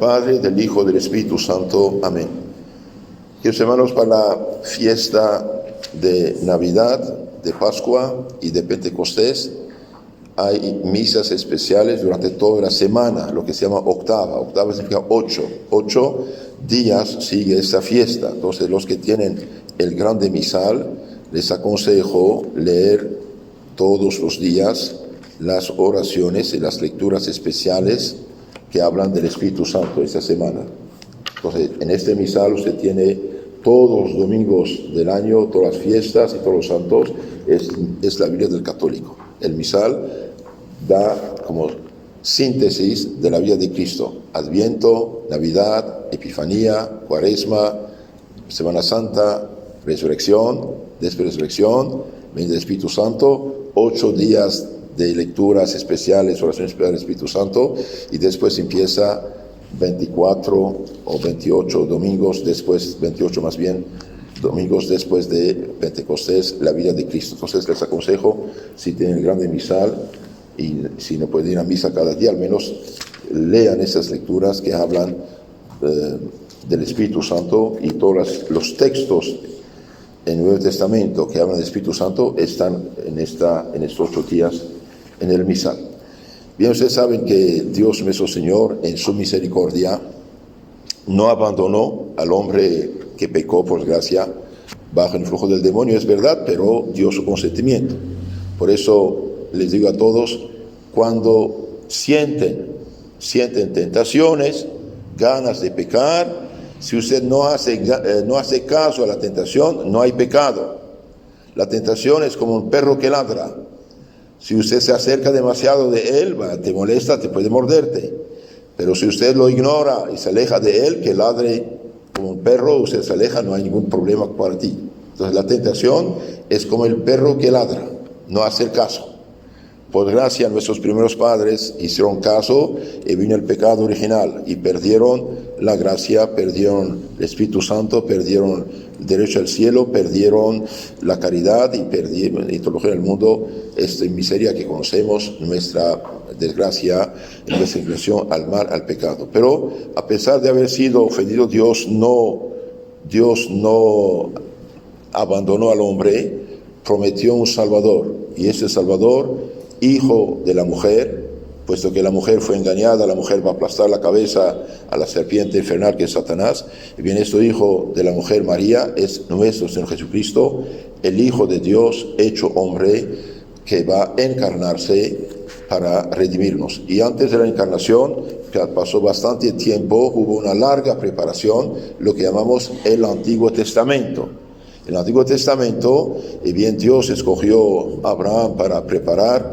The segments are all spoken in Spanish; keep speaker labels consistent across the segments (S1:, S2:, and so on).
S1: Padre, del Hijo, del Espíritu Santo. Amén. Queridos hermanos, para la fiesta de Navidad, de Pascua y de Pentecostés, hay misas especiales durante toda la semana, lo que se llama octava. Octava significa 8. 8 días sigue esta fiesta. Entonces, los que tienen el grande misal, les aconsejo leer todos los días las oraciones y las lecturas especiales que hablan del Espíritu Santo esta semana. Entonces, en este misal usted tiene todos los domingos del año, todas las fiestas y todos los santos, es la Biblia del católico. El misal da como síntesis de la vida de Cristo: Adviento, Navidad, Epifanía, Cuaresma, Semana Santa, Resurrección, después Resurrección, venida del Espíritu Santo, 8 días de lecturas especiales, oraciones especiales del Espíritu Santo, y después empieza 24 o 28 domingos después, 28 más bien, domingos después de Pentecostés, la vida de Cristo. Entonces les aconsejo, si tienen el grande misal y si no pueden ir a misa cada día, al menos lean esas lecturas que hablan del Espíritu Santo, y todos los textos en el Nuevo Testamento que hablan del Espíritu Santo están en estos 8 días en el misal. Bien, ustedes saben que Dios nuestro Señor, en su misericordia, no abandonó al hombre que pecó por gracia bajo el influjo del demonio, es verdad, pero dio su consentimiento. Por eso les digo a todos, cuando sienten tentaciones, ganas de pecar, si usted no hace caso a la tentación, no hay pecado. La tentación es como un perro que ladra. Si usted se acerca demasiado de él, te molesta, te puede morderte. Pero si usted lo ignora y se aleja de él, que ladre como un perro, usted se aleja, no hay ningún problema para ti. Entonces la tentación es como el perro que ladra, no hacer caso. Por gracia, nuestros primeros padres hicieron caso y vino el pecado original y perdieron la gracia, perdieron el Espíritu Santo, perdieron el derecho al cielo, perdieron la caridad y perdieron, y todo lo que en el mundo, esta miseria que conocemos, nuestra desgracia, nuestra inclinación al mal, al pecado. Pero a pesar de haber sido ofendido, Dios no abandonó al hombre, prometió un Salvador, y ese Salvador, hijo de la mujer, puesto que la mujer fue engañada, la mujer va a aplastar la cabeza a la serpiente infernal que es Satanás. Y bien, este hijo de la mujer, María, es nuestro Señor Jesucristo, el Hijo de Dios hecho hombre, que va a encarnarse para redimirnos. Y antes de la encarnación, que pasó bastante tiempo, hubo una larga preparación, lo que llamamos el Antiguo Testamento. En el Antiguo Testamento, y bien, Dios escogió a Abraham para preparar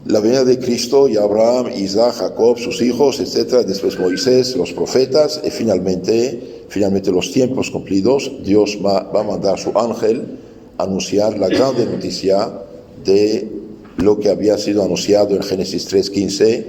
S1: la venida de Cristo, y Abraham, Isaac, Jacob, sus hijos, etc. Después Moisés, los profetas, y finalmente los tiempos cumplidos, Dios va a mandar su ángel a anunciar la grande noticia de lo que había sido anunciado en Génesis 3:15.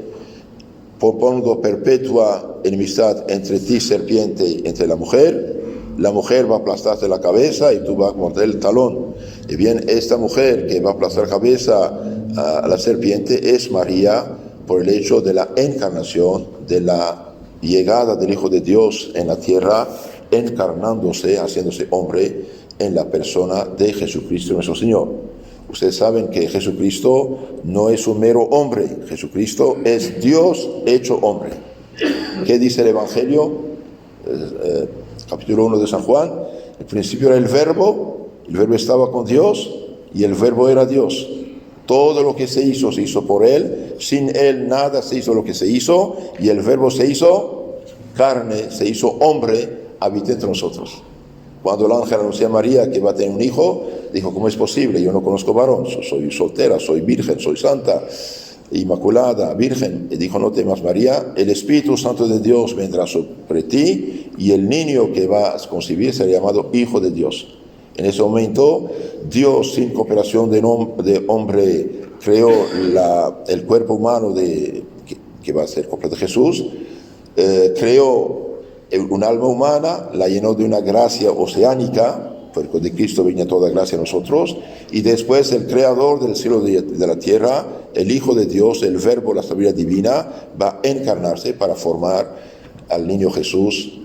S1: Pongo perpetua enemistad entre ti, serpiente, y entre la mujer va a aplastarte la cabeza y tú vas a morder el talón. Y bien, esta mujer que va a aplastar la cabeza a la serpiente es María, por el hecho de la encarnación, de la llegada del Hijo de Dios en la tierra, encarnándose, haciéndose hombre en la persona de Jesucristo nuestro Señor. Ustedes saben que Jesucristo no es un mero hombre, Jesucristo es Dios hecho hombre. ¿Qué dice el Evangelio? Capítulo 1 de San Juan: el principio era el verbo estaba con Dios y el verbo era Dios. Todo lo que se hizo por él, sin él nada se hizo lo que se hizo, y el verbo se hizo carne, se hizo hombre, habita entre nosotros. Cuando el ángel anunció a María que va a tener un hijo, dijo: ¿cómo es posible? Yo no conozco varón, soy soltera, soy virgen, soy santa, inmaculada, virgen. Y dijo: no temas, María, el Espíritu Santo de Dios vendrá sobre ti, y el niño que vas a concebir será llamado Hijo de Dios. En ese momento, Dios, sin cooperación de hombre, creó el cuerpo humano que va a ser completo de Jesús, creó un alma humana, la llenó de una gracia oceánica, porque de Cristo venía toda gracia a nosotros, y después el creador del cielo y de la tierra, el Hijo de Dios, el verbo, la sabiduría divina, va a encarnarse para formar al niño Jesús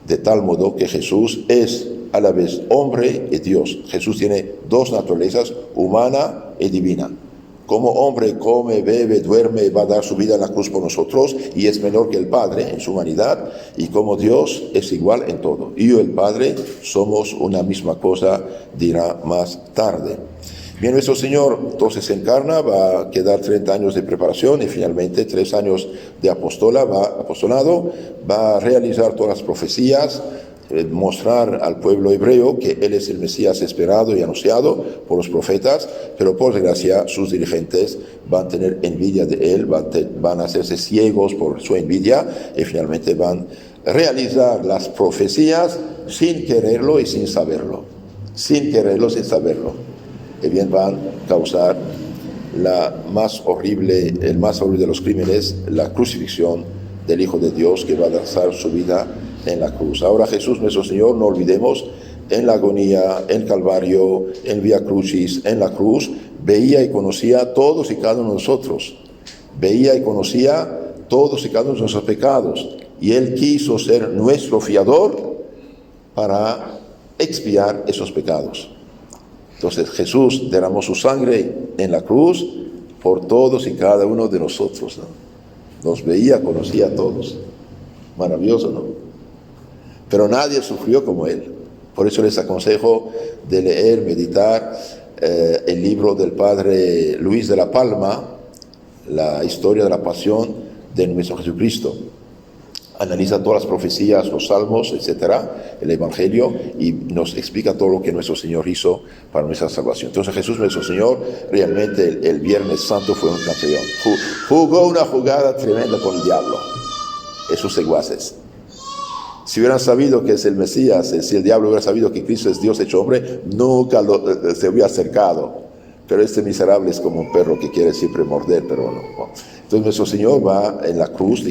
S1: de tal modo que Jesús es a la vez hombre y Dios. Jesús tiene dos naturalezas, humana y divina. Como hombre come, bebe, duerme, va a dar su vida en la cruz por nosotros y es menor que el Padre en su humanidad, y como Dios es igual en todo. Y yo y el Padre somos una misma cosa, dirá más tarde. Bien, nuestro Señor entonces se encarna, va a quedar 30 años de preparación y finalmente 3 años de apostolado, va a realizar todas las profecías, mostrar al pueblo hebreo que Él es el Mesías esperado y anunciado por los profetas, pero por desgracia sus dirigentes van a tener envidia de Él, van a hacerse ciegos por su envidia y finalmente van a realizar las profecías sin quererlo y sin saberlo. Sin quererlo, sin saberlo. Y bien van a causar el más horrible de los crímenes, la crucifixión del Hijo de Dios, que va a dar su vida en la cruz. Ahora Jesús nuestro Señor, no olvidemos, en la agonía, en Calvario, en Vía Crucis, en la cruz, veía y conocía a todos y cada uno de nosotros. Veía y conocía todos y cada uno de nuestros pecados. Y Él quiso ser nuestro fiador para expiar esos pecados. Entonces Jesús derramó su sangre en la cruz por todos y cada uno de nosotros, ¿no? Nos veía, conocía a todos. Maravilloso, ¿no? Pero nadie sufrió como Él. Por eso les aconsejo de leer, meditar el libro del Padre Luis de la Palma, la historia de la pasión de nuestro Jesucristo. Analiza todas las profecías, los salmos, etcétera, el Evangelio, y nos explica todo lo que nuestro Señor hizo para nuestra salvación. Entonces Jesús nuestro Señor realmente el Viernes Santo fue un campeón. Jugó una jugada tremenda con el diablo, esos secuaces. Si hubieran sabido que es el Mesías, si el diablo hubiera sabido que Cristo es Dios hecho hombre, nunca se hubiera acercado. Pero este miserable es como un perro que quiere siempre morder, pero no. Entonces nuestro Señor va en la cruz,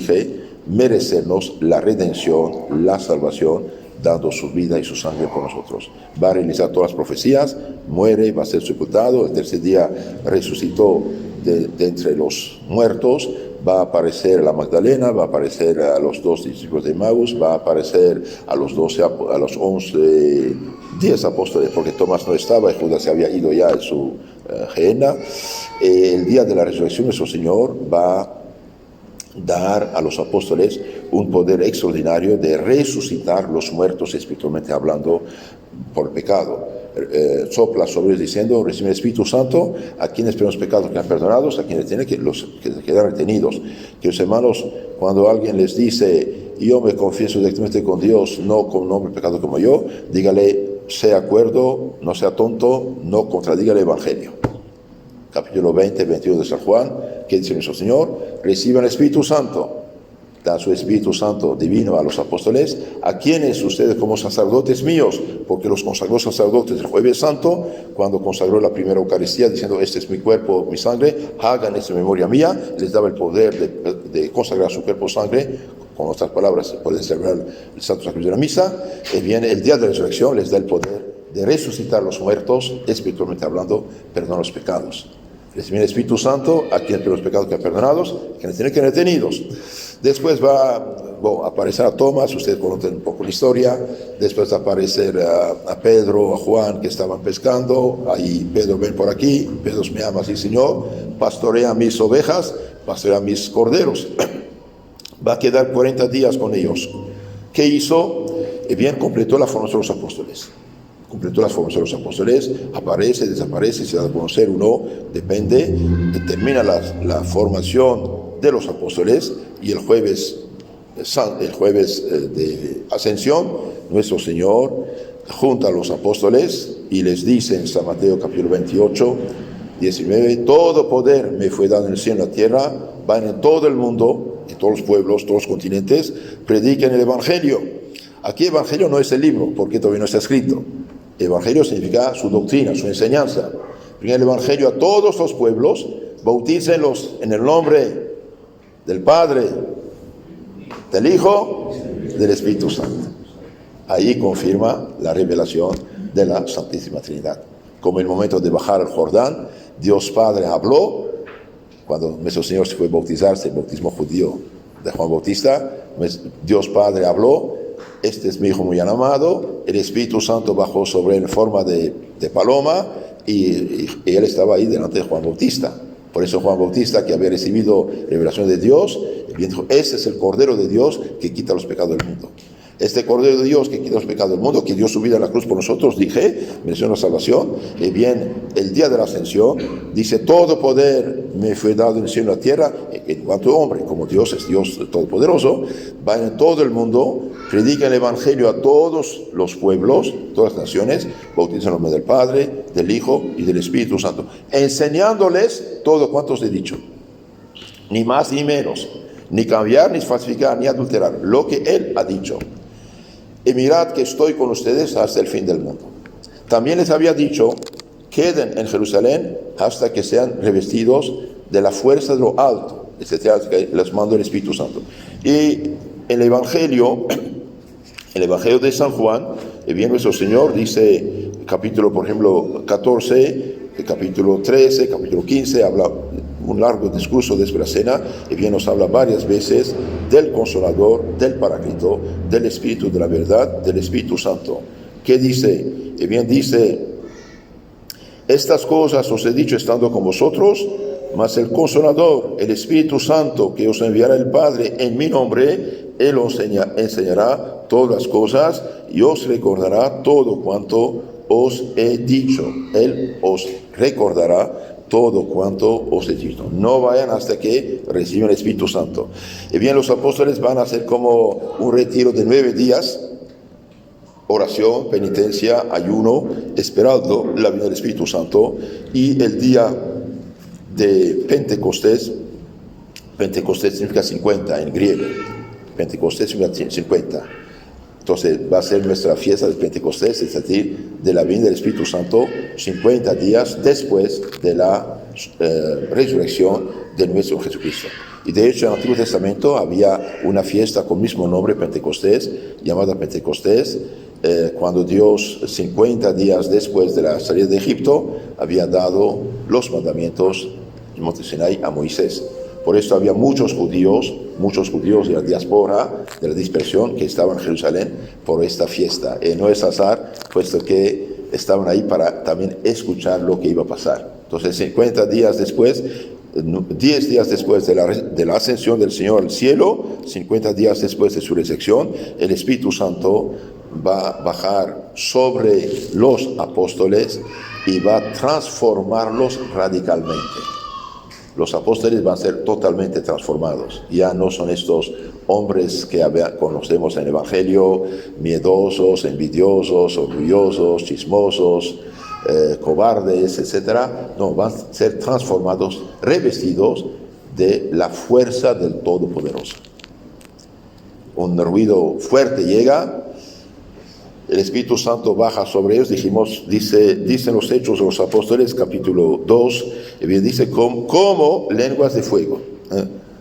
S1: merecernos la redención, la salvación, dando su vida y su sangre por nosotros. Va a realizar todas las profecías, muere, va a ser sepultado, el tercer día resucitó de entre los muertos, va a aparecer a la Magdalena, va a aparecer a los 2 discípulos de Emmaus, va a aparecer a los 10 apóstoles, porque Tomás no estaba y Judas se había ido ya en su gehenna. El día de la resurrección nuestro Señor va a dar a los apóstoles un poder extraordinario de resucitar los muertos espiritualmente hablando por el pecado. Sopla sobre ellos diciendo: recibe el Espíritu Santo a quienes por los pecados quedan perdonados, a quienes tienen que quedar retenidos. Que los hermanos, cuando alguien les dice: yo me confieso directamente con Dios, no con nombre pecado como yo, dígale: sea cuerdo, no sea tonto, no contradiga el Evangelio. Capítulo 20, 21 de San Juan, que dice nuestro Señor: reciban el Espíritu Santo. Da su Espíritu Santo divino a los apóstoles, a quienes ustedes como sacerdotes míos, porque los consagró sacerdotes el Jueves Santo, cuando consagró la primera Eucaristía, diciendo: este es mi cuerpo, mi sangre, hagan esto en memoria mía. Les daba el poder de consagrar su cuerpo, sangre. Con otras palabras, pueden celebrar el Santo Sacrificio de la Misa. Y bien, el día de la resurrección les da el poder de resucitar los muertos, espiritualmente hablando, perdonar los pecados. Reciben el Espíritu Santo a quienes por los pecados quedan perdonados, quienes tienen que ser retenidos. Después va a aparecer a Tomás, ustedes conocen un poco la historia. Después va a aparecer a Pedro, a Juan, que estaban pescando. Ahí Pedro: ven por aquí. Pedro: me ama, sí Señor. Pastorea mis ovejas, pastorea mis corderos. Va a quedar 40 días con ellos. ¿Qué hizo? Bien, completó la formación de los apóstoles. Completó las formaciones de los apóstoles, aparece, desaparece, se da a conocer o no, depende, termina la formación de los apóstoles, y el jueves de Ascensión, nuestro Señor junta a los apóstoles y les dice en San Mateo capítulo 28, 19, todo poder me fue dado en el cielo y en la tierra, van en todo el mundo, en todos los pueblos, todos los continentes, prediquen el Evangelio. Aquí Evangelio no es el libro, porque todavía no está escrito. Evangelio significa su doctrina, su enseñanza. Brinquen el Evangelio a todos los pueblos, bautícenlos en el nombre del Padre, del Hijo, del Espíritu Santo. Ahí confirma la revelación de la Santísima Trinidad. Como en el momento de bajar al Jordán, Dios Padre habló, cuando nuestro Señor se fue a bautizarse, el bautismo judío de Juan Bautista, pues Dios Padre habló, este es mi Hijo muy amado, el Espíritu Santo bajó sobre él en forma de paloma y él estaba ahí delante de Juan Bautista. Por eso Juan Bautista, que había recibido revelación de Dios, bien dijo, ese es el Cordero de Dios que quita los pecados del mundo. Este Cordero de Dios que quita los pecados del mundo, que dio su vida en la cruz por nosotros, dije, mereció la salvación. Y bien, el día de la ascensión, dice, todo poder me fue dado en el cielo y en la tierra, en cuanto hombre, como Dios es Dios todopoderoso, vayan en todo el mundo, predican el Evangelio a todos los pueblos, todas las naciones, bautizan en el nombre del Padre, del Hijo y del Espíritu Santo, enseñándoles todo cuanto os he dicho, ni más ni menos, ni cambiar, ni falsificar, ni adulterar, lo que Él ha dicho. Y mirad que estoy con ustedes hasta el fin del mundo. También les había dicho, queden en Jerusalén hasta que sean revestidos de la fuerza de lo alto, etcétera, que les mando el Espíritu Santo. Y el Evangelio de San Juan, bien nuestro Señor dice, capítulo, por ejemplo, 14, capítulo 13, capítulo 15, habla un largo discurso después de la cena, y bien nos habla varias veces del Consolador, del Paráclito, del Espíritu de la verdad, del Espíritu Santo. ¿Qué dice? Y bien dice, estas cosas os he dicho estando con vosotros, mas el Consolador, el Espíritu Santo, que os enviará el Padre en mi nombre, Él os enseñará todas las cosas y os recordará todo cuanto os he dicho. Él os recordará todo cuanto os he dicho. No vayan hasta que reciban el Espíritu Santo. Y bien, los apóstoles van a hacer como un retiro de 9 días, oración, penitencia, ayuno, esperando la venida del Espíritu Santo. Y el día de Pentecostés significa 50 en griego. Pentecostés significa 50. Entonces va a ser nuestra fiesta de Pentecostés, es decir, de la venida del Espíritu Santo, 50 días después de la resurrección de nuestro Jesucristo. Y de hecho en el Antiguo Testamento había una fiesta con el mismo nombre, Pentecostés, llamada Pentecostés, cuando Dios 50 días después de la salida de Egipto había dado los mandamientos en Monte Sinai a Moisés. Por eso había muchos judíos de la diáspora, de la dispersión, que estaban en Jerusalén por esta fiesta. No es azar, puesto que estaban ahí para también escuchar lo que iba a pasar. Entonces, 50 días después, 10 días después de la ascensión del Señor al cielo, 50 días después de su resurrección, el Espíritu Santo va a bajar sobre los apóstoles y va a transformarlos radicalmente. Los apóstoles van a ser totalmente transformados. Ya no son estos hombres que conocemos en el Evangelio, miedosos, envidiosos, orgullosos, chismosos, cobardes, etc. No, van a ser transformados, revestidos de la fuerza del Todopoderoso. Un ruido fuerte llega, el Espíritu Santo baja sobre ellos, dicen los Hechos de los Apóstoles, capítulo 2, y bien dice, como lenguas de fuego.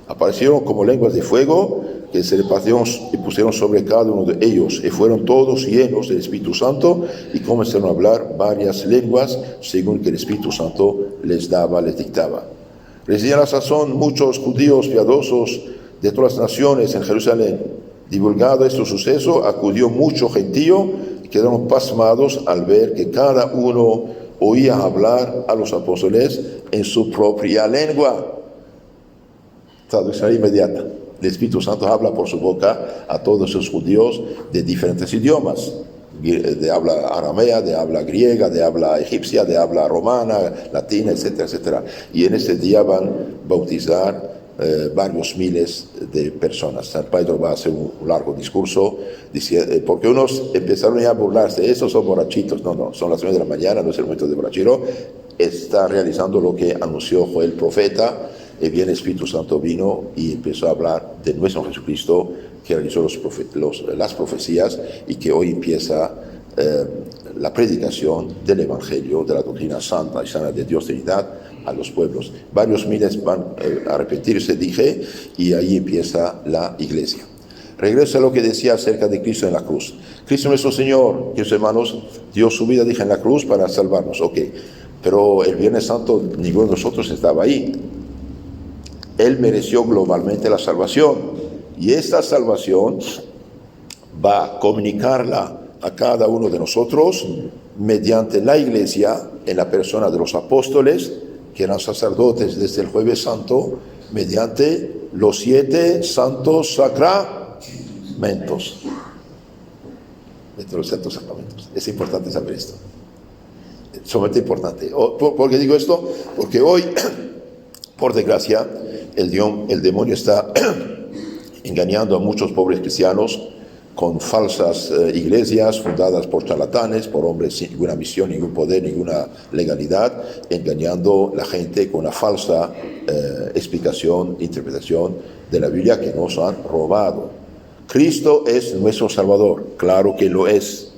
S1: Aparecieron como lenguas de fuego, que se repartieron y pusieron sobre cada uno de ellos, y fueron todos llenos del Espíritu Santo, y comenzaron a hablar varias lenguas, según que el Espíritu Santo les dictaba. Residían a la sazón muchos judíos piadosos de todas las naciones en Jerusalén. Divulgado este suceso, acudió mucho gentío y quedaron pasmados al ver que cada uno oía hablar a los apóstoles en su propia lengua. Traducción inmediata. El Espíritu Santo habla por su boca a todos esos judíos de diferentes idiomas, de habla aramea, de habla griega, de habla egipcia, de habla romana, latina, etcétera, etcétera. Y en este día van a bautizar varios miles de personas. San Pedro va a hacer un largo discurso, porque unos empezaron ya a burlarse, esos son borrachitos. No, son las 9 de la mañana, no es el momento de borrachero. Está realizando lo que anunció Joel profeta, y bien el Espíritu Santo vino y empezó a hablar de nuestro Jesucristo, que realizó las profecías, y que hoy empieza la predicación del Evangelio, de la doctrina santa y sana de Dios Trinidad, a los pueblos. Varios miles van a arrepentirse, dije, y ahí empieza la iglesia. Regreso a lo que decía acerca de Cristo en la cruz. Cristo nuestro Señor, queridos hermanos, dio su vida, dije, en la cruz para salvarnos. Ok, pero el Viernes Santo ninguno de nosotros estaba ahí. Él mereció globalmente la salvación. Y esta salvación va a comunicarla a cada uno de nosotros mediante la Iglesia, en la persona de los apóstoles, que eran sacerdotes desde el Jueves Santo, mediante los 7 santos sacramentos. Entre los santos sacramentos. Es importante saber esto. Sumamente importante. ¿Por qué digo esto? Porque hoy, por desgracia, el demonio está engañando a muchos pobres cristianos con falsas iglesias fundadas por charlatanes, por hombres sin ninguna misión, ningún poder, ninguna legalidad, engañando a la gente con una falsa explicación, interpretación de la Biblia que nos han robado. Cristo es nuestro Salvador, claro que lo es.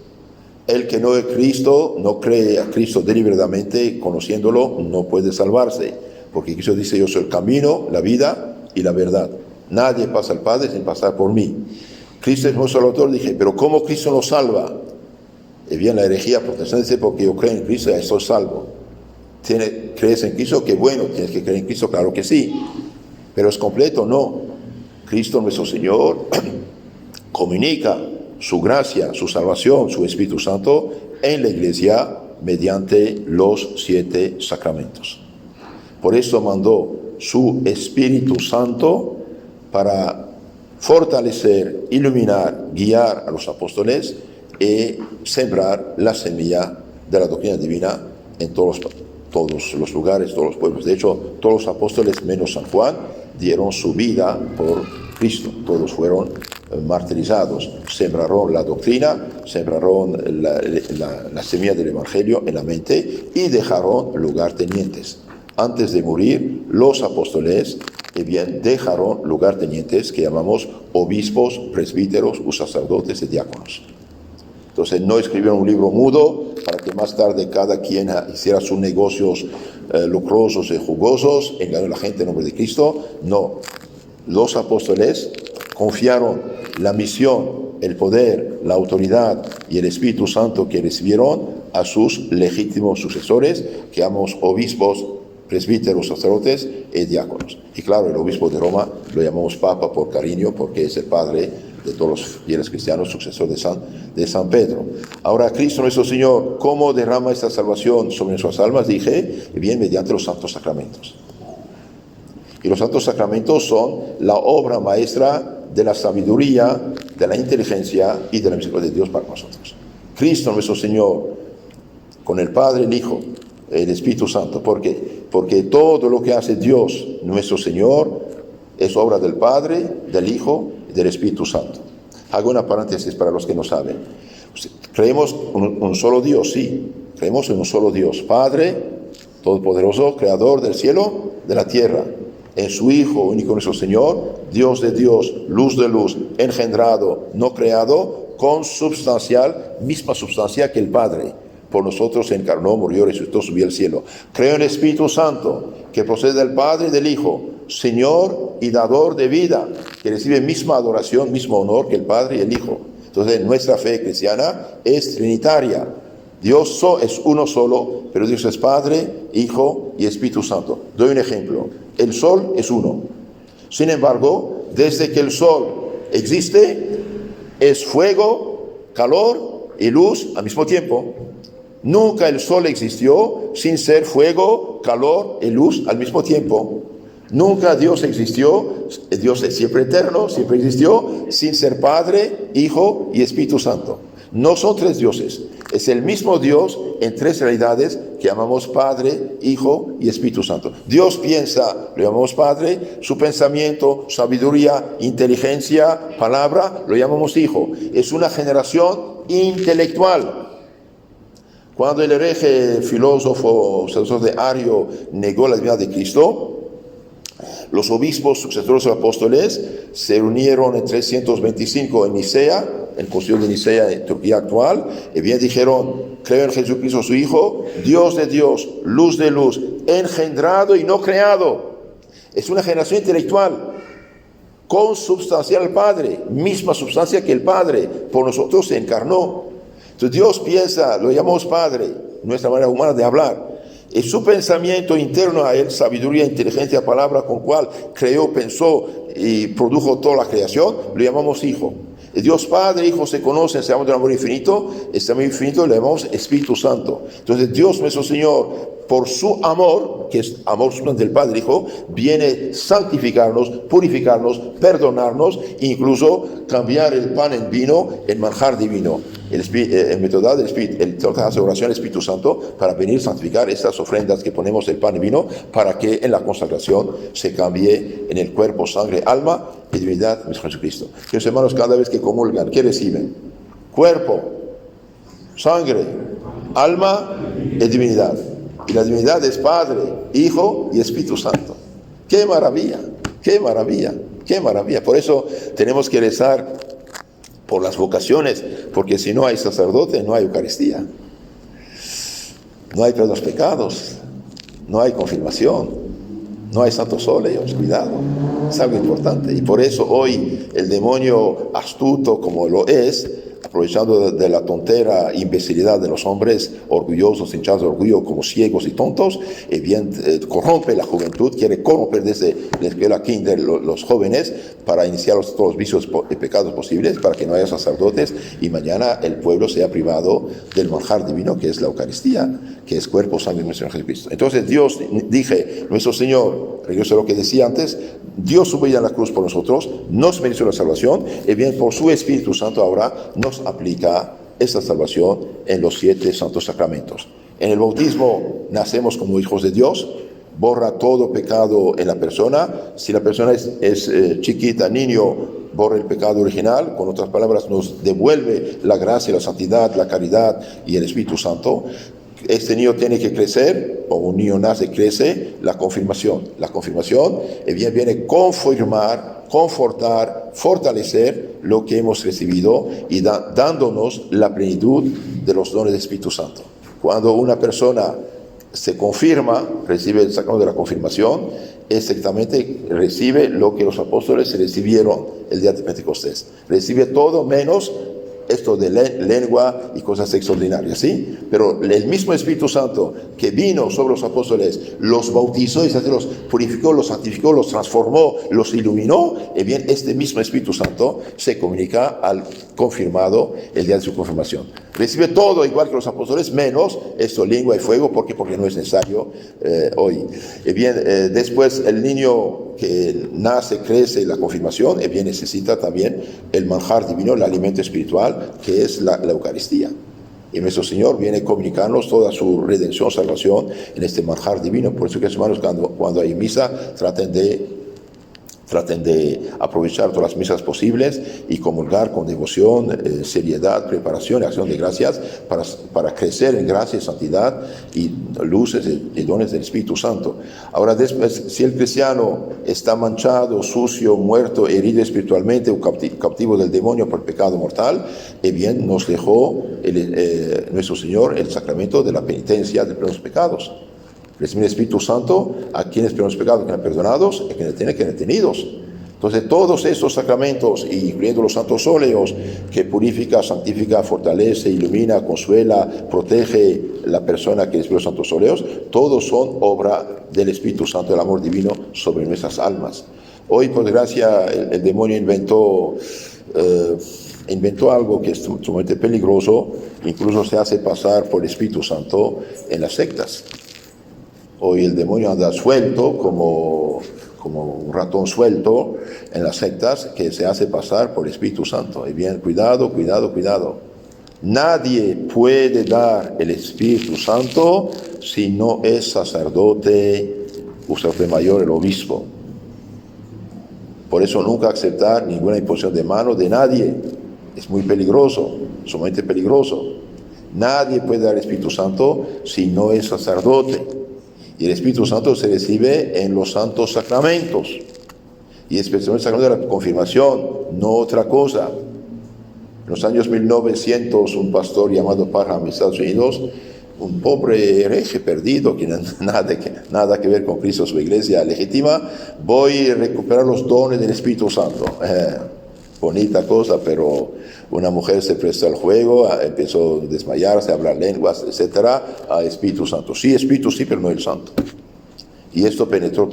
S1: El que no es Cristo, no cree a Cristo deliberadamente, conociéndolo, no puede salvarse, porque Cristo dice: yo soy el camino, la vida y la verdad. Nadie pasa al Padre sin pasar por mí. Cristo es nuestro Salvador. Dije, pero ¿cómo Cristo nos salva? Y bien, la herejía protestante dice: porque yo creo en Cristo, ya estoy salvo. ¿Crees en Cristo? Qué bueno. ¿Tienes que creer en Cristo? Claro que sí. Pero es completo, no. Cristo nuestro Señor comunica su gracia, su salvación, su Espíritu Santo en la Iglesia mediante los 7 sacramentos. Por eso mandó su Espíritu Santo para fortalecer, iluminar, guiar a los apóstoles y sembrar la semilla de la doctrina divina en todos los lugares, todos los pueblos. De hecho, todos los apóstoles, menos San Juan, dieron su vida por Cristo. Todos fueron martirizados, sembraron la doctrina, sembraron la semilla del Evangelio en la mente y dejaron lugartenientes. Antes de morir, los apóstoles dejaron lugartenientes que llamamos obispos, presbíteros, sacerdotes y diáconos. Entonces no escribieron un libro mudo para que más tarde cada quien hiciera sus negocios lucrosos y jugosos, engañó a la gente en nombre de Cristo. No, los apóstoles confiaron la misión, el poder, la autoridad y el Espíritu Santo que recibieron a sus legítimos sucesores, que llamamos obispos, presbíteros, sacerdotes y diáconos. Y claro, el obispo de Roma lo llamamos Papa por cariño, porque es el padre de todos los fieles cristianos, sucesor de San Pedro. Ahora, Cristo nuestro Señor, ¿cómo derrama esta salvación sobre nuestras almas? Dije, bien, mediante los santos sacramentos. Y los santos sacramentos son la obra maestra de la sabiduría, de la inteligencia y de la misericordia de Dios para nosotros. Cristo nuestro Señor, con el Padre, el Hijo, el Espíritu Santo. ¿Por qué? Porque todo lo que hace Dios nuestro Señor es obra del Padre, del Hijo y del Espíritu Santo. Hago una paréntesis para los que no saben. Creemos en un solo Dios, sí. Creemos en un solo Dios, Padre Todopoderoso, Creador del cielo, de la tierra. En su Hijo único nuestro Señor, Dios de Dios, luz de luz, engendrado, no creado, consubstancial, misma substancia que el Padre. Por nosotros se encarnó, murió, resucitó, subió al cielo. Creo en el Espíritu Santo, que procede del Padre y del Hijo, Señor y dador de vida, que recibe misma adoración, mismo honor que el Padre y el Hijo. Entonces, nuestra fe cristiana es trinitaria. Dios es uno solo, pero Dios es Padre, Hijo y Espíritu Santo. Doy un ejemplo. El sol es uno. Sin embargo, desde que el sol existe, es fuego, calor y luz al mismo tiempo. Nunca el sol existió sin ser fuego, calor y luz al mismo tiempo. Nunca Dios existió, Dios es siempre eterno, siempre existió, sin ser Padre, Hijo y Espíritu Santo. No son 3 dioses, es el mismo Dios en 3 realidades que llamamos Padre, Hijo y Espíritu Santo. Dios piensa, lo llamamos Padre, su pensamiento, sabiduría, inteligencia, palabra, lo llamamos Hijo. Es una generación intelectual. Cuando el hereje filósofo sacerdote Ario negó la divinidad de Cristo, los obispos sucesores de los apóstoles se reunieron en 325 en Nicea, el concilio de Nicea en Turquía actual, y bien dijeron: creo en Jesucristo su Hijo, Dios de Dios, luz de luz, engendrado y no creado. Es una generación intelectual, consubstancial al Padre, misma substancia que el Padre, por nosotros se encarnó. Entonces Dios piensa, lo llamamos Padre, nuestra manera humana de hablar. Y su pensamiento interno a él, sabiduría, inteligencia, palabra con cual creó, pensó y produjo toda la creación, lo llamamos Hijo. Dios Padre, Hijo se conocen, se llaman de un amor infinito, este amor infinito le llamamos Espíritu Santo. Entonces Dios nuestro Señor, por su amor, que es amor del Padre Hijo, viene a santificarnos, purificarnos, perdonarnos, incluso cambiar el pan en vino, en manjar divino. El método del Espíritu, el hace oración al Espíritu Santo para venir a santificar estas ofrendas que ponemos del pan y vino, para que en la consagración se cambie en el cuerpo, sangre, alma y divinidad de Jesucristo. Queridos hermanos, cada vez que comulgan, ¿qué reciben? Cuerpo, sangre, alma y divinidad. Y la divinidad es Padre, Hijo y Espíritu Santo. ¡Qué maravilla! ¡Qué maravilla! ¡Qué maravilla! Por eso tenemos que rezar por las vocaciones, porque si no hay sacerdote, no hay Eucaristía, no hay perdón de los pecados, no hay confirmación, no hay santos óleos, cuidado, es algo importante. Y por eso hoy el demonio astuto como lo es, aprovechando de la tontera imbecilidad de los hombres orgullosos, hinchados de orgullo, como ciegos y tontos, corrompe la juventud, quiere corromper desde la escuela kinder los jóvenes para iniciar todos los vicios y pecados posibles, para que no haya sacerdotes y mañana el pueblo sea privado del manjar divino que es la Eucaristía, que es cuerpo, sangre y nuestro Señor Jesucristo. Entonces Dios, dije, nuestro Señor, regreso a lo que decía antes, Dios su vida en la cruz por nosotros, nos mereció la salvación, y bien por su Espíritu Santo ahora nos aplica esta salvación en los 7 santos sacramentos. En el bautismo nacemos como hijos de Dios, borra todo pecado en la persona. Si la persona es chiquita, niño, borra el pecado original, con otras palabras nos devuelve la gracia, la santidad, la caridad y el Espíritu Santo. Este niño tiene que crecer, o un niño nace, crece, la confirmación. La confirmación viene a confirmar, confortar, fortalecer lo que hemos recibido y dándonos la plenitud de los dones del Espíritu Santo. Cuando una persona se confirma, recibe el sacramento de la confirmación, exactamente recibe lo que los apóstoles recibieron el día de Pentecostés. Recibe todo menos esto de lengua y cosas extraordinarias, ¿sí? Pero el mismo Espíritu Santo que vino sobre los apóstoles, los bautizó y los purificó, los santificó, los transformó, los iluminó, y bien este mismo Espíritu Santo se comunica al confirmado el día de su confirmación. Recibe todo igual que los apóstoles, menos esto, lengua y fuego, porque no es necesario hoy. Y bien, después el niño que nace, crece, la confirmación, y bien necesita también el manjar divino, el alimento espiritual, que es la Eucaristía. Y nuestro Señor viene a comunicarnos toda su redención, salvación en este manjar divino. Por eso que, hermanos, cuando hay misa, traten de aprovechar todas las misas posibles y comulgar con devoción, seriedad, preparación y acción de gracias para crecer en gracia y santidad y luces y dones del Espíritu Santo. Ahora, después, si el cristiano está manchado, sucio, muerto, herido espiritualmente o cautivo del demonio por pecado mortal, bien nos dejó nuestro Señor el sacramento de la penitencia de los pecados. Recibir el Espíritu Santo a quienes perdonan los pecados, que han perdonados, y quienes tienen que detenidos. Entonces, todos estos sacramentos, incluyendo los santos óleos, que purifica, santifica, fortalece, ilumina, consuela, protege la persona que recibe los santos óleos, todos son obra del Espíritu Santo, del amor divino sobre nuestras almas. Hoy, por desgracia, el demonio inventó algo que es sumamente peligroso, incluso se hace pasar por el Espíritu Santo en las sectas. Hoy el demonio anda suelto, como un ratón suelto en las sectas, que se hace pasar por el Espíritu Santo. Y bien, cuidado. Nadie puede dar el Espíritu Santo si no es sacerdote, sacerdote mayor, el obispo. Por eso nunca aceptar ninguna imposición de mano de nadie. Es muy peligroso, sumamente peligroso. Nadie puede dar el Espíritu Santo si no es sacerdote. Y el Espíritu Santo se recibe en los santos sacramentos, y especialmente el sacramento de la confirmación, no otra cosa. En los años 1900, un pastor llamado Parham en Estados Unidos, un pobre hereje perdido, que nada que ver con Cristo, su iglesia legítima, voy a recuperar los dones del Espíritu Santo. bonita cosa, pero una mujer se prestó al juego, empezó a desmayarse, a hablar lenguas, etcétera, a Espíritu Santo. Sí, Espíritu sí, pero no el Santo. Y esto penetró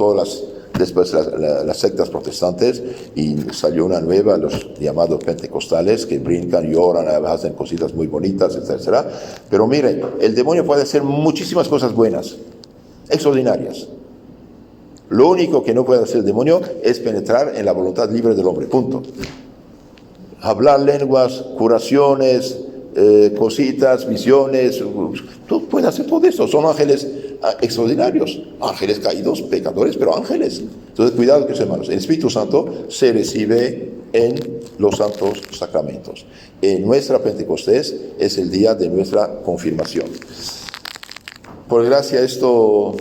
S1: después las sectas protestantes y salió una nueva, los llamados pentecostales, que brincan, lloran, hacen cositas muy bonitas, etcétera. Pero mire, el demonio puede hacer muchísimas cosas buenas, extraordinarias. Lo único que no puede hacer el demonio es penetrar en la voluntad libre del hombre, punto. Hablar lenguas, curaciones, cositas, visiones, tú puedes hacer todo eso. Son ángeles extraordinarios, ángeles caídos, pecadores, pero ángeles. Entonces, cuidado, queridos hermanos, el Espíritu Santo se recibe en los santos sacramentos. En nuestra Pentecostés es el día de nuestra confirmación. Por gracia, esto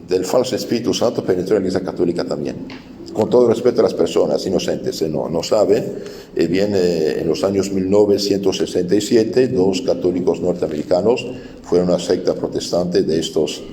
S1: del falso Espíritu Santo penetró en la Iglesia Católica también. Con todo respeto a las personas inocentes, no saben, en los años 1967, 2 católicos norteamericanos fueron a una secta protestante de estos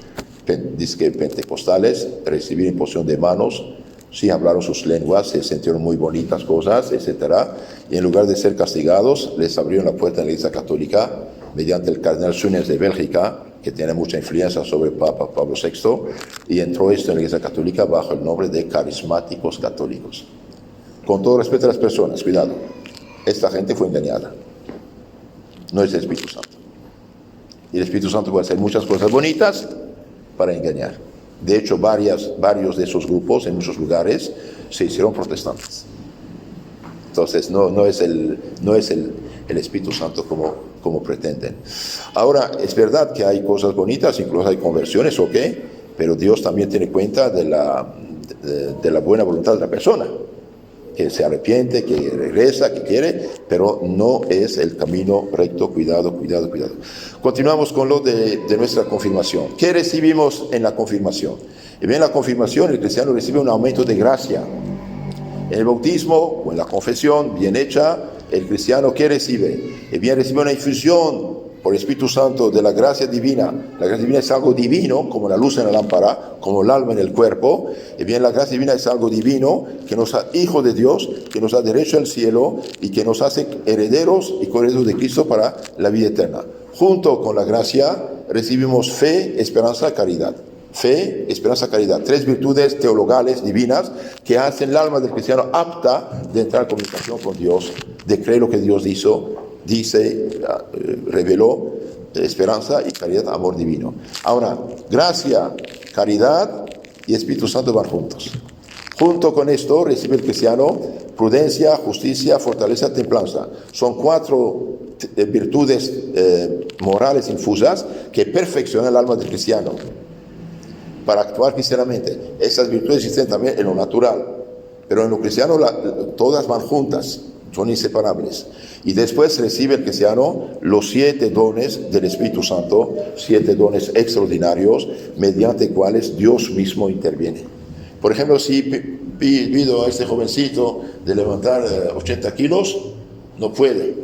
S1: disque pentecostales, recibieron imposición de manos, sí hablaron sus lenguas, se sintieron muy bonitas cosas, etcétera, y en lugar de ser castigados, les abrieron la puerta en la Iglesia Católica mediante el cardenal Sunes de Bélgica, que tiene mucha influencia sobre Papa Pablo VI, y entró esto en la Iglesia Católica bajo el nombre de carismáticos católicos. Con todo respeto a las personas, cuidado, esta gente fue engañada, no es el Espíritu Santo. Y el Espíritu Santo puede hacer muchas cosas bonitas para engañar. De hecho, varios de esos grupos en muchos lugares se hicieron protestantes. Entonces, no es el Espíritu Santo como pretenden. Ahora, es verdad que hay cosas bonitas, incluso hay conversiones, ¿ok? Pero Dios también tiene cuenta de la buena voluntad de la persona, que se arrepiente, que regresa, que quiere, pero no es el camino recto. Cuidado. Continuamos con lo de nuestra confirmación. ¿Qué recibimos en la confirmación? Y bien, en la confirmación el cristiano recibe un aumento de gracia. En el bautismo o en la confesión bien hecha, el cristiano, ¿qué recibe? Y bien, recibe una infusión por el Espíritu Santo de la gracia divina. La gracia divina es algo divino, como la luz en la lámpara, como el alma en el cuerpo. Y bien, la gracia divina es algo divino, que nos hace hijos de Dios, que nos da derecho al cielo y que nos hace herederos y coherederos de Cristo para la vida eterna. Junto con la gracia recibimos fe, esperanza, caridad. Fe, esperanza, caridad. 3 virtudes teologales divinas que hacen el alma del cristiano apta de entrar en comunicación con Dios, de creer lo que Dios dice, reveló, esperanza y caridad, amor divino. Ahora, gracia, caridad y Espíritu Santo van juntos. Junto con esto recibe el cristiano prudencia, justicia, fortaleza, templanza. Son 4 virtudes morales infusas que perfeccionan el alma del cristiano para actuar cristianamente. Esas virtudes existen también en lo natural, pero en lo cristiano todas van juntas, son inseparables. Y después recibe el cristiano los 7 dones del Espíritu Santo, 7 dones extraordinarios, mediante cuales Dios mismo interviene. Por ejemplo, si pido a este jovencito de levantar 80 kilos, no puede.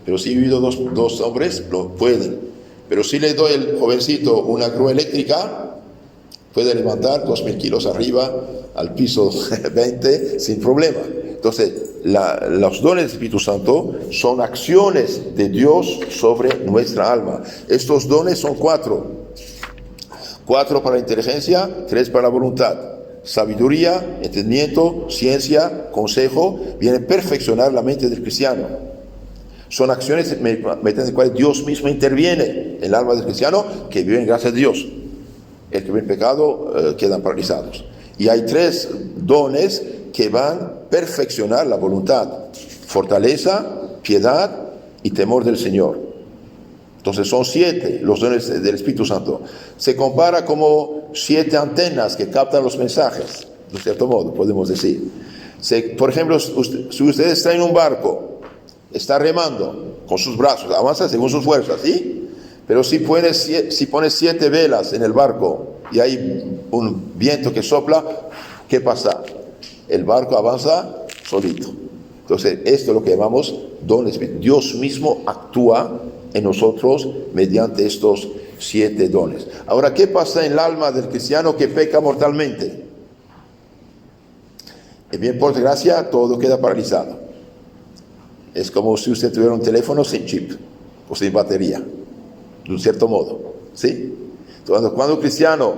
S1: Pero si pido dos hombres, lo pueden. Pero si le doy al jovencito una grúa eléctrica, puede levantar 2.000 kilos arriba al piso 20 sin problema. Entonces, los dones del Espíritu Santo son acciones de Dios sobre nuestra alma. Estos dones son 4. 4 para la inteligencia, 3 para la voluntad. Sabiduría, entendimiento, ciencia, consejo, viene a perfeccionar la mente del cristiano. Son acciones mediante las cuales Dios mismo interviene en el alma del cristiano que vive en gracia de Dios. El que vive en pecado quedan paralizados. Y hay 3 dones que van a perfeccionar la voluntad: fortaleza, piedad y temor del Señor. Entonces son 7 los dones del Espíritu Santo. Se compara como 7 antenas que captan los mensajes, de cierto modo, podemos decir. Por ejemplo, si usted está en un barco, está remando con sus brazos, avanza según sus fuerzas, ¿sí? Pero si pones 7 velas en el barco y hay un viento que sopla, ¿qué pasa? El barco avanza solito. Entonces, esto es lo que llamamos don espiritual. Dios mismo actúa en nosotros mediante estos 7 dones. Ahora, ¿qué pasa en el alma del cristiano que peca mortalmente? Y bien, por desgracia, todo queda paralizado. Es como si usted tuviera un teléfono sin chip o sin batería, de un cierto modo, ¿sí? Entonces, cuando un cristiano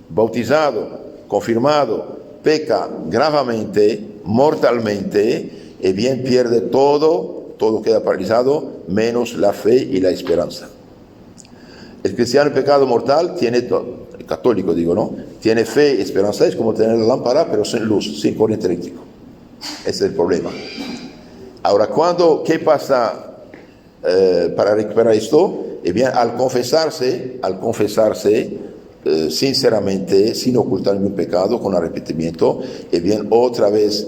S1: bautizado, confirmado, peca gravemente, mortalmente, bien pierde todo queda paralizado, menos la fe y la esperanza. El cristiano en pecado mortal tiene todo, el católico digo, ¿no? Tiene fe y esperanza, es como tener la lámpara, pero sin luz, sin corriente eléctrica. Ese es el problema. Ahora, ¿qué pasa para recuperar esto? Bien, al confesarse, sinceramente, sin ocultar ningún pecado, con arrepentimiento, bien, otra vez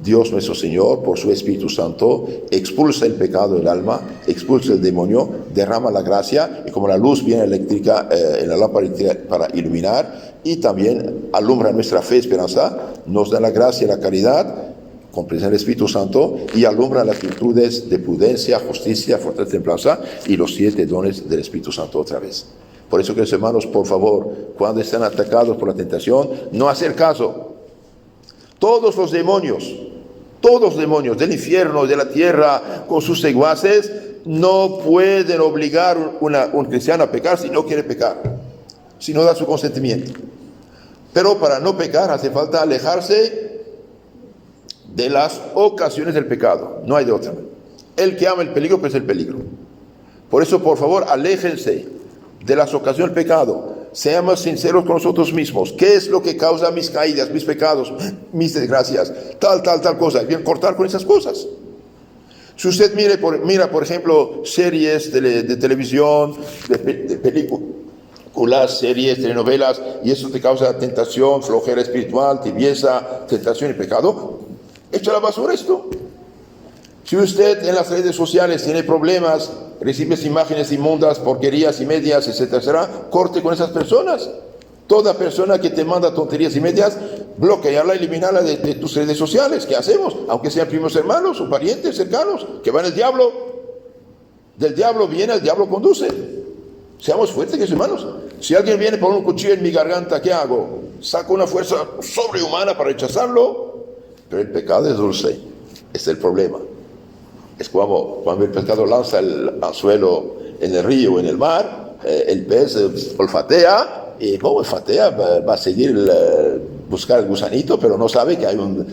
S1: Dios nuestro Señor, por su Espíritu Santo, expulsa el pecado del alma, expulsa el demonio, derrama la gracia, y como la luz viene eléctrica en la lámpara para iluminar, y también alumbra nuestra fe y esperanza, nos da la gracia y la caridad, con presencia del Espíritu Santo, y alumbra las virtudes de prudencia, justicia, fortaleza, templanza, y los 7 dones del Espíritu Santo otra vez. Por eso, queridos hermanos, por favor, cuando están atacados por la tentación, no hacer caso. Todos los demonios del infierno, de la tierra, con sus secuaces, no pueden obligar a un cristiano a pecar si no quiere pecar, si no da su consentimiento. Pero para no pecar hace falta alejarse de las ocasiones del pecado, no hay de otra. El que ama el peligro, pues el peligro. Por eso, por favor, aléjense de las ocasiones del pecado. Seamos sinceros con nosotros mismos. ¿Qué es lo que causa mis caídas, mis pecados, mis desgracias? Tal cosa. Bien, cortar con esas cosas. Si usted mira, por ejemplo, series de televisión, de películas, series, telenovelas, y eso te causa tentación, flojera espiritual, tibieza, tentación y pecado, echa a la basura esto. Si usted en las redes sociales tiene problemas, recibes imágenes inmundas, porquerías y medias, etcétera, corte con esas personas. Toda persona que te manda tonterías y medias, bloquearla, eliminarla de tus redes sociales. ¿Qué hacemos? Aunque sean primos hermanos o parientes cercanos, que van al diablo. Del diablo viene, el diablo conduce. Seamos fuertes, queridos hermanos. Si alguien viene por un cuchillo en mi garganta, ¿qué hago? Saco una fuerza sobrehumana para rechazarlo, pero el pecado es dulce. Ese es el problema. Es como cuando el pescado lanza el anzuelo en el río o en el mar, el pez olfatea, y como olfatea va a seguir buscar el gusanito, pero no sabe que hay un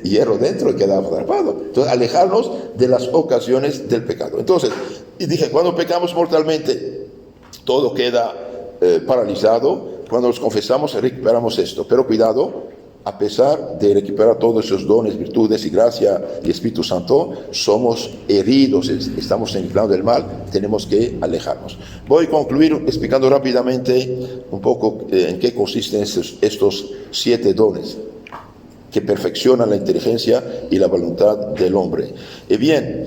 S1: hierro dentro y queda atrapado. Entonces, alejarnos de las ocasiones del pecado. Entonces, y dije, cuando pecamos mortalmente, todo queda paralizado. Cuando nos confesamos, recuperamos esto. Pero cuidado, a pesar de recuperar todos esos dones, virtudes y gracia y Espíritu Santo, somos heridos, estamos en el plano del mal, tenemos que alejarnos. Voy a concluir explicando rápidamente un poco en qué consisten estos 7 dones que perfeccionan la inteligencia y la voluntad del hombre. Bien,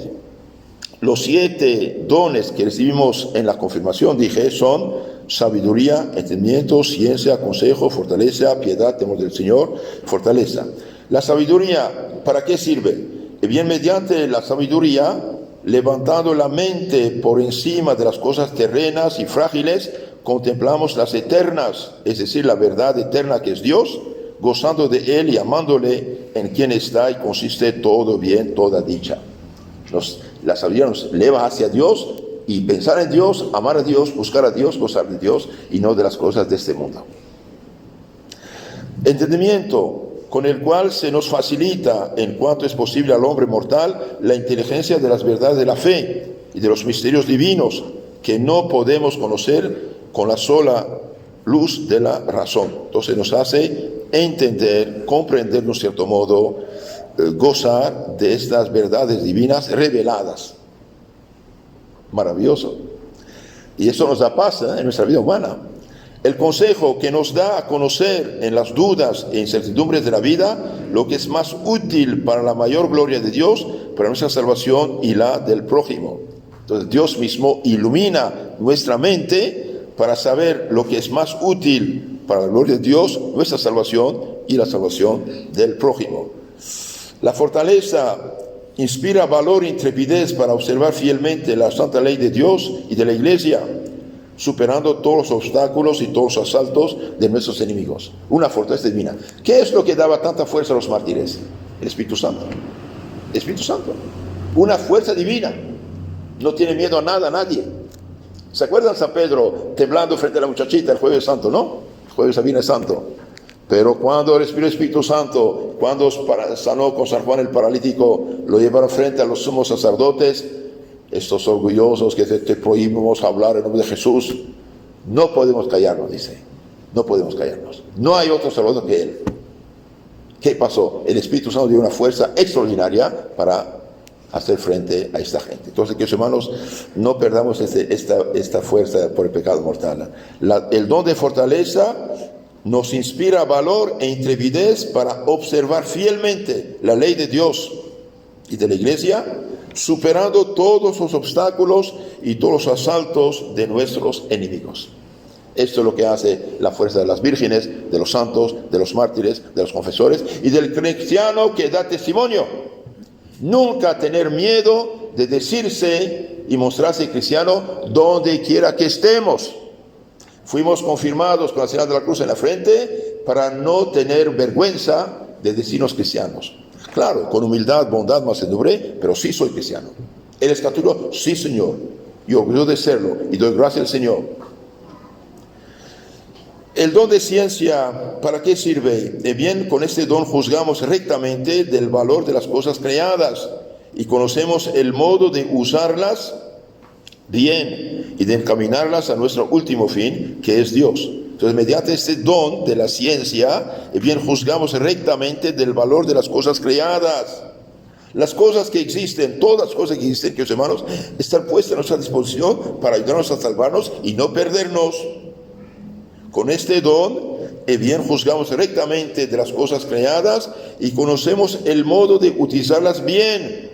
S1: los 7 dones que recibimos en la confirmación, dije, son sabiduría, entendimiento, ciencia, consejo, fortaleza, piedad, temor del Señor, fortaleza. La sabiduría, ¿para qué sirve? Bien, mediante la sabiduría, levantando la mente por encima de las cosas terrenas y frágiles, contemplamos las eternas, es decir, la verdad eterna que es Dios, gozando de Él y amándole, en quien está y consiste todo bien, toda dicha. La sabiduría nos eleva hacia Dios, y pensar en Dios, amar a Dios, buscar a Dios, gozar de Dios y no de las cosas de este mundo. Entendimiento, con el cual se nos facilita, en cuanto es posible al hombre mortal, la inteligencia de las verdades de la fe y de los misterios divinos que no podemos conocer con la sola luz de la razón. Entonces nos hace entender, comprender de un cierto modo, gozar de estas verdades divinas reveladas. Maravilloso. Y eso nos da paz en nuestra vida humana. El consejo que nos da a conocer en las dudas e incertidumbres de la vida lo que es más útil para la mayor gloria de Dios, para nuestra salvación y la del prójimo. Entonces Dios mismo ilumina nuestra mente para saber lo que es más útil para la gloria de Dios, nuestra salvación y la salvación del prójimo. La fortaleza inspira valor e intrepidez para observar fielmente la santa ley de Dios y de la Iglesia, superando todos los obstáculos y todos los asaltos de nuestros enemigos. Una fortaleza divina. ¿Qué es lo que daba tanta fuerza a los mártires? El Espíritu Santo. El Espíritu Santo. una fuerza divina. No tiene miedo a nada, a nadie. ¿Se acuerdan San Pedro temblando frente a la muchachita el Jueves Santo, no? El Jueves Viernes Santo. Pero cuando respiró el Espíritu Santo, cuando sanó con San Juan el paralítico, lo llevaron frente a los sumos sacerdotes, estos orgullosos que te prohibimos hablar en nombre de Jesús. No podemos callarnos, dice. No podemos callarnos. No hay otro Salvador que Él. ¿Qué pasó? El Espíritu Santo dio una fuerza extraordinaria para hacer frente a esta gente. Entonces, queridos hermanos, no perdamos esta fuerza por el pecado mortal. El don de fortaleza nos inspira valor e intrepidez para observar fielmente la ley de Dios y de la Iglesia, superando todos los obstáculos y todos los asaltos de nuestros enemigos. Esto es lo que hace la fuerza de las vírgenes, de los santos, de los mártires, de los confesores y del cristiano que da testimonio. Nunca tener miedo de decirse y mostrarse cristiano donde quiera que estemos. Fuimos confirmados con la señal de la cruz en la frente para no tener vergüenza de decirnos cristianos. Claro, con humildad, bondad, mansedumbre, pero sí soy cristiano. ¿Eres católico? Sí, Señor. Y orgulloso de serlo. Y doy gracias al Señor. El don de ciencia, ¿para qué sirve? Bien, con este don juzgamos rectamente del valor de las cosas creadas y conocemos el modo de usarlas bien y de encaminarlas a nuestro último fin, que es Dios. Entonces, mediante este don de la ciencia, bien, juzgamos rectamente del valor de las cosas creadas. Las cosas que existen, todas las cosas que existen, queridos hermanos, están puestas a nuestra disposición para ayudarnos a salvarnos y no perdernos. Con este don, bien, juzgamos rectamente de las cosas creadas y conocemos el modo de utilizarlas bien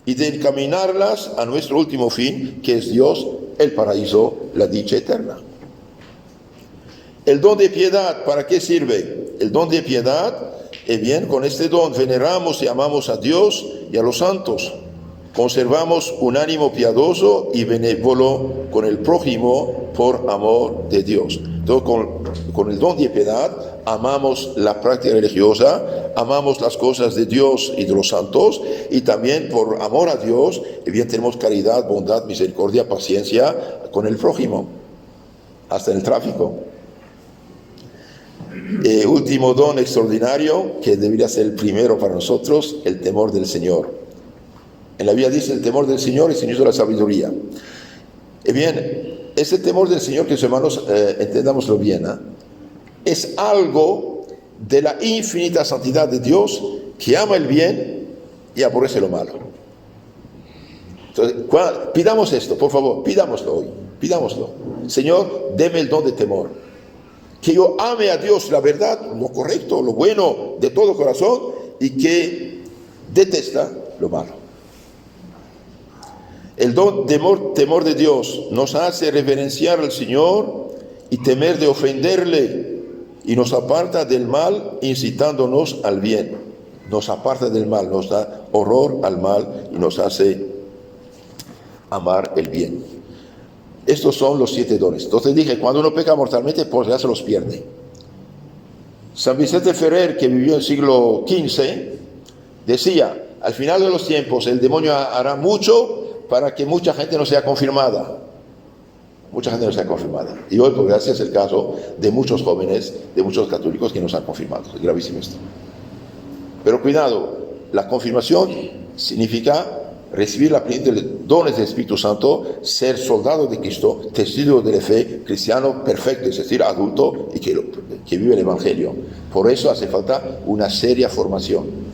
S1: y de encaminarlas a nuestro último fin, que es Dios, el paraíso, la dicha eterna. El don de piedad, ¿para qué sirve? El don de piedad, bien, con este don veneramos y amamos a Dios y a los santos. Conservamos un ánimo piadoso y benévolo con el prójimo por amor de Dios. Entonces, con el don de piedad amamos la práctica religiosa, amamos las cosas de Dios y de los santos, y también por amor a Dios, bien, tenemos caridad, bondad, misericordia, paciencia con el prójimo, hasta en el tráfico. Último don extraordinario, que debería ser el primero para nosotros, el temor del Señor. En la Biblia dice: el temor del Señor es inicio de la sabiduría. Bien, ese temor del Señor, que hermanos, entendámoslo bien, es algo de la infinita santidad de Dios, que ama el bien y aborrece lo malo. Entonces, pidamos esto, por favor, pidámoslo hoy, pidámoslo. Señor, deme el don de temor, que yo ame a Dios, la verdad, lo correcto, lo bueno, de todo corazón, y que detesta lo malo. El don temor de Dios nos hace reverenciar al Señor y temer de ofenderle, y nos aparta del mal incitándonos al bien. Nos aparta del mal, nos da horror al mal y nos hace amar el bien. Estos son los 7 dones. Entonces dije, cuando uno peca mortalmente, pues ya se los pierde. San Vicente Ferrer, que vivió en el siglo XV, decía: al final de los tiempos el demonio hará mucho para que mucha gente no sea confirmada. Mucha gente no sea confirmada. Y hoy, por gracia, es el caso de muchos jóvenes, de muchos católicos que no se han confirmado. Es gravísimo esto. Pero cuidado, la confirmación significa recibir la plenitud de los dones del Espíritu Santo, ser soldado de Cristo, testigo de la fe, cristiano perfecto, es decir, adulto y que vive el Evangelio. Por eso hace falta una seria formación.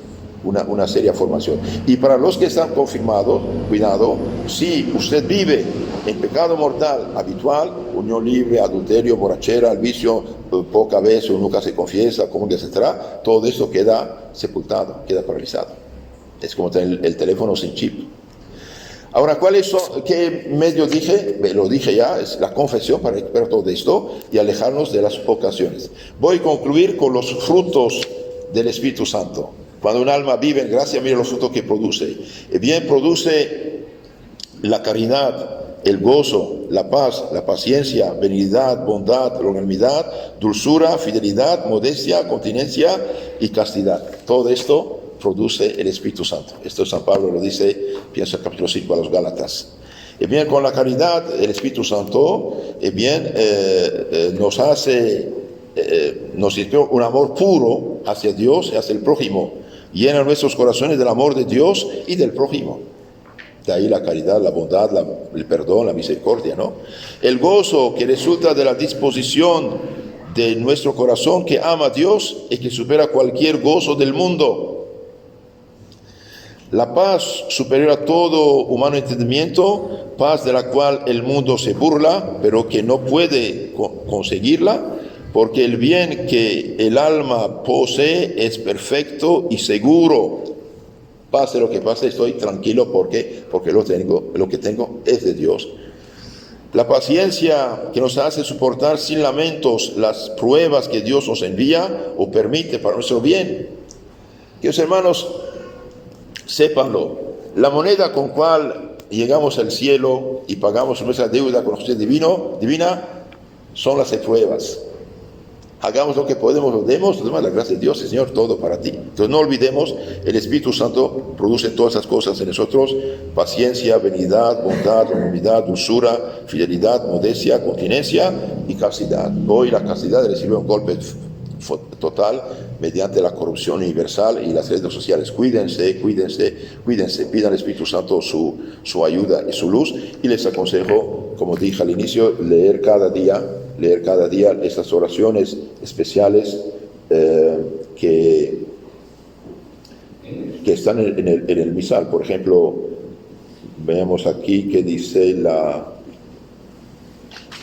S1: Una seria formación. Y para los que están confirmados, cuidado, si usted vive en pecado mortal habitual, unión libre, adulterio, borrachera, el vicio, poca vez o nunca se confiesa, comulga, etc., todo esto queda sepultado, queda paralizado. Es como tener el teléfono sin chip. Ahora, ¿qué medio dije? Lo dije ya, es la confesión para recuperar todo esto y alejarnos de las ocasiones. Voy a concluir con los frutos del Espíritu Santo. Cuando un alma vive en gracia, mira los frutos que produce. Bien, produce la caridad, el gozo, la paz, la paciencia, benignidad, bondad, longanimidad, dulzura, fidelidad, modestia, continencia y castidad. Todo esto produce el Espíritu Santo. Esto San Pablo lo dice, pienso en el capítulo 5 a los Gálatas. Bien, con la caridad, el Espíritu Santo, nos hace, nos inspira un amor puro hacia Dios y hacia el prójimo. Llena nuestros corazones del amor de Dios y del prójimo. De ahí la caridad, la bondad, el perdón, la misericordia, ¿no? El gozo que resulta de la disposición de nuestro corazón que ama a Dios y que supera cualquier gozo del mundo. La paz superior a todo humano entendimiento, paz de la cual el mundo se burla, pero que no puede conseguirla, porque el bien que el alma posee es perfecto y seguro. Pase lo que pase, estoy tranquilo porque lo que tengo es de Dios. La paciencia que nos hace soportar sin lamentos las pruebas que Dios nos envía o permite para nuestro bien. Queridos hermanos, sépanlo, la moneda con cual llegamos al cielo y pagamos nuestra deuda con la justicia divina son las pruebas. Hagamos lo que podemos, lo demos la gracia de Dios, Señor, todo para ti. Entonces no olvidemos, el Espíritu Santo produce todas esas cosas en nosotros: paciencia, benignidad, bondad, humildad, dulzura, fidelidad, modestia, continencia y castidad. Hoy la castidad recibe un golpe total mediante la corrupción universal y las redes sociales. Cuídense, pidan al Espíritu Santo su ayuda y su luz, y les aconsejo, como dije al inicio, leer cada día estas oraciones especiales que están en el misal. Por ejemplo, veamos aquí que dice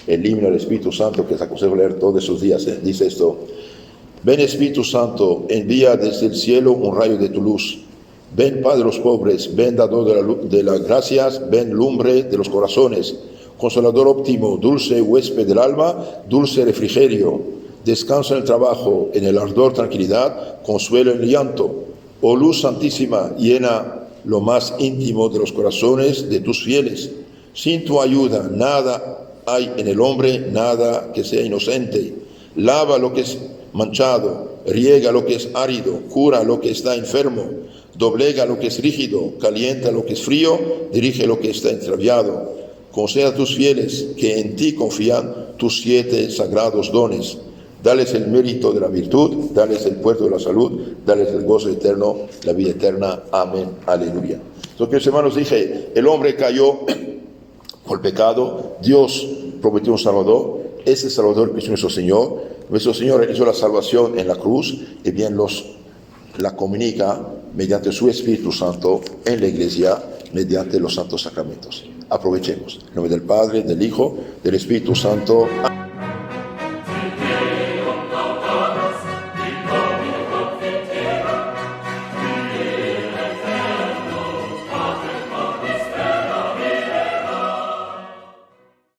S1: el himno del Espíritu Santo, que les aconsejo leer todos esos días. Dice esto: ven Espíritu Santo, envía desde el cielo un rayo de tu luz. Ven Padre de los pobres, ven dador de las gracias, ven lumbre de los corazones, consolador óptimo, dulce huésped del alma, dulce refrigerio, descanso en el trabajo, en el ardor tranquilidad, consuelo en el llanto. Oh luz santísima, llena lo más íntimo de los corazones de tus fieles. Sin tu ayuda nada hay en el hombre, nada que sea inocente. Lava lo que es manchado, riega lo que es árido, cura lo que está enfermo, doblega lo que es rígido, calienta lo que es frío, dirige lo que está extraviado. Conceda a tus fieles que en ti confían tus 7 sagrados dones. Dales el mérito de la virtud, dales el puerto de la salud, dales el gozo eterno, la vida eterna. Amén. Aleluya. Entonces, hermanos, dije, el hombre cayó por el pecado, Dios prometió un Salvador, ese Salvador es nuestro Señor. Nuestro Señor hizo la salvación en la cruz y bien la comunica mediante su Espíritu Santo en la Iglesia, mediante los santos sacramentos. Aprovechemos. En nombre del Padre, del Hijo, del Espíritu Santo.